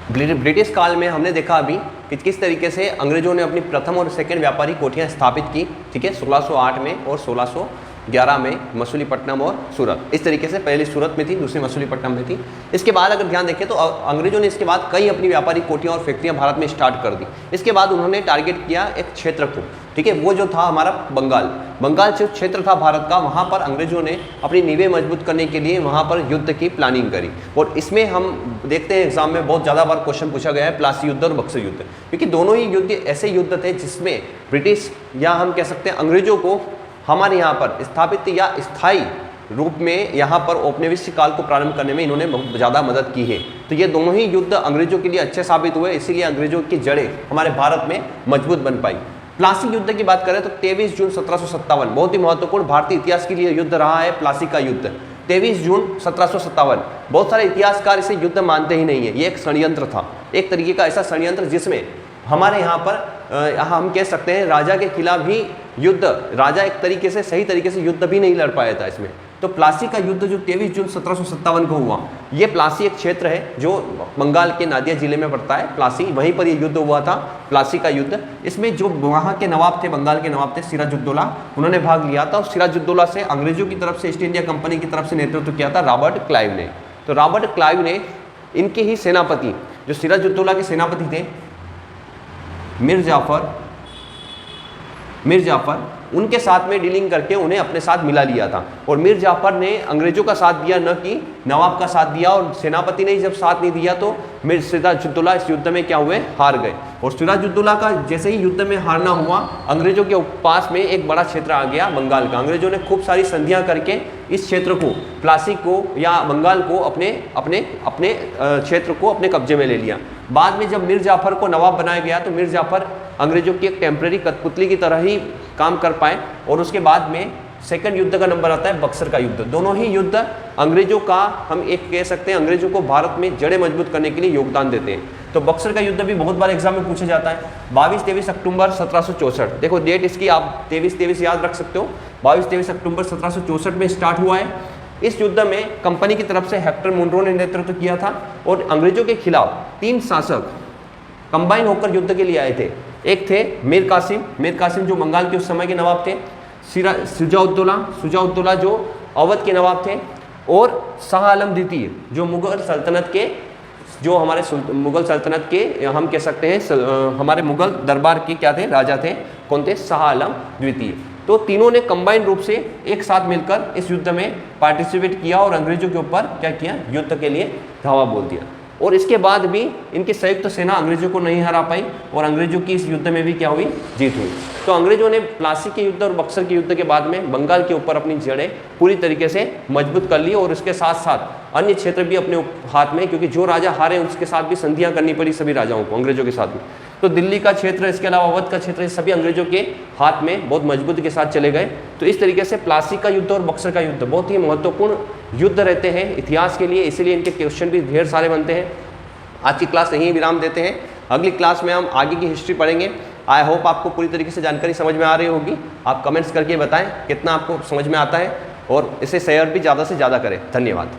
British काल में हमने देखा अभी कि किस तरीके से अंग्रेजों ने अपनी प्रथम और सेकंड व्यापारिक कोठियाँ स्थापित की, ठीक है, 1608 में और 1611 में मसूलीपट्टनम और सूरत। इस तरीके से पहली सूरत में थी, दूसरी मसूलीपट्टनम में थी। इसके बाद अगर ध्यान देखें तो अंग्रेजों ने इसके बाद कई अपनी व्यापारिक कोठियाँ और फैक्ट्रियाँ भारत में स्टार्ट कर दी। इसके बाद उन्होंने टारगेट किया एक क्षेत्र को, ठीक है, वो जो था हमारा बंगाल जो क्षेत्र था भारत का, वहाँ पर अंग्रेजों ने अपनी नींवें मजबूत करने के लिए वहाँ पर युद्ध की प्लानिंग करी। और इसमें हम देखते हैं एग्जाम में बहुत ज़्यादा बार क्वेश्चन पूछा गया है प्लासी युद्ध और बक्सर युद्ध, क्योंकि दोनों ही युद्ध ऐसे युद्ध थे जिसमें ब्रिटिश या हम कह सकते हैं अंग्रेजों को हमारे यहाँ पर स्थापित या स्थायी रूप में यहाँ पर औपनिवेशिक काल को प्रारंभ करने में इन्होंने बहुत ज़्यादा मदद की है। तो ये दोनों ही युद्ध अंग्रेजों के लिए अच्छे साबित हुए, इसीलिए अंग्रेजों की जड़ें हमारे भारत में मजबूत बन पाई। प्लासी युद्ध की बात करें तो 23 जून 1757 बहुत ही महत्वपूर्ण भारतीय इतिहास के लिए युद्ध रहा है। प्लासी का युद्ध 23 जून 1757, बहुत सारे इतिहासकार इसे युद्ध मानते ही नहीं है। ये एक षड्यंत्र था, एक तरीके का ऐसा षड्यंत्र जिसमें हमारे यहाँ पर हम कह सकते हैं राजा के खिलाफ ही युद्ध, राजा एक तरीके से सही तरीके से युद्ध भी नहीं लड़ पाया था इसमें। तो प्लासी का युद्ध जो 23 जून 1757 को हुआ, ये प्लासी एक क्षेत्र है जो बंगाल के नादिया जिले में पड़ता है। प्लासी, वहीं पर ये युद्ध हुआ था, प्लासी का युद्ध। इसमें जो वहाँ के नवाब थे, बंगाल के नवाब थे सिराजुद्दौला, उन्होंने भाग लिया था। और सिराजुद्दौला से अंग्रेजों की तरफ से ईस्ट इंडिया कंपनी की तरफ से नेतृत्व किया था रॉबर्ट क्लाइव ने। तो रॉबर्ट क्लाइव ने इनके ही सेनापति, जो सिराजुद्दौला के सेनापति थे मीर जाफर, उनके साथ में डीलिंग करके उन्हें अपने साथ मिला लिया था। और मीर जाफर ने अंग्रेजों का साथ दिया, न कि नवाब का साथ दिया। और सेनापति ने जब साथ नहीं दिया तो मीर सिराजुद्दौला इस युद्ध में क्या हुए, हार गए। और सिराजुद्दौला का जैसे ही युद्ध में हारना हुआ, अंग्रेजों के पास में एक बड़ा क्षेत्र आ गया बंगाल का। अंग्रेजों ने खूब सारी संधियां करके इस क्षेत्र को, प्लासी को या बंगाल को अपने क्षेत्र को अपने कब्जे में ले लिया। बाद में जब मीर जाफर को नवाब बनाया गया तो मीर जाफर अंग्रेजों की एक टेम्परेरी कठपुतली की तरह ही काम कर पाए। और उसके बाद में सेकंड युद्ध का नंबर आता है बक्सर का युद्ध। दोनों ही युद्ध अंग्रेजों का, हम एक कह सकते हैं अंग्रेजों को भारत में जड़ें मजबूत करने के लिए योगदान देते हैं। तो बक्सर का युद्ध भी बहुत बार एग्जाम में पूछा जाता है। 22-23 अक्टूबर 1764, देखो डेट इसकी आप 23-23 याद रख सकते हो। 22-23 अक्टूबर 1764 में स्टार्ट हुआ है। इस युद्ध में कंपनी की तरफ से हेक्टर मुनरो ने नेतृत्व किया था। और अंग्रेजों के खिलाफ 3 शासक कंबाइन होकर युद्ध के लिए आए थे। एक थे मीर कासिम जो बंगाल के उस समय के नवाब थे, शुजाउद्दौला जो अवध के नवाब थे, और शाह आलम द्वितीय जो मुगल सल्तनत के, जो हमारे मुगल सल्तनत के हम कह सकते हैं हमारे मुगल दरबार के क्या थे, राजा थे। कौन थे? शाह आलम द्वितीय। तो तीनों ने कंबाइन रूप से एक साथ मिलकर इस युद्ध में पार्टिसिपेट किया और अंग्रेजों के ऊपर क्या किया, युद्ध के लिए धावा बोल दिया। और इसके बाद भी इनकी संयुक्त सेना अंग्रेजों को नहीं हरा पाई और अंग्रेजों की इस युद्ध में भी क्या हुई, जीत हुई। तो अंग्रेजों ने प्लासी के युद्ध और बक्सर के युद्ध के बाद में बंगाल के ऊपर अपनी जड़ें पूरी तरीके से मजबूत कर ली। और इसके साथ साथ अन्य क्षेत्र भी अपने हाथ में, क्योंकि जो राजा हारे उसके साथ भी संधियां करनी पड़ी सभी राजाओं को, अंग्रेजों के साथ भी। तो दिल्ली का क्षेत्र, इसके अलावा अवध का क्षेत्र, सभी अंग्रेजों के हाथ में बहुत मजबूती के साथ चले गए। तो इस तरीके से प्लासी का युद्ध और बक्सर का युद्ध बहुत ही महत्वपूर्ण युद्ध रहते हैं इतिहास के लिए, इसीलिए इनके क्वेश्चन भी ढेर सारे बनते हैं। आज की क्लास यहीं विराम देते हैं। अगली क्लास में हम आगे की हिस्ट्री पढ़ेंगे। आई होप आपको पूरी तरीके से जानकारी समझ में आ रही होगी। आप कमेंट्स करके बताएं कितना आपको समझ में आता है और इसे शेयर भी ज़्यादा से ज़्यादा करें। धन्यवाद।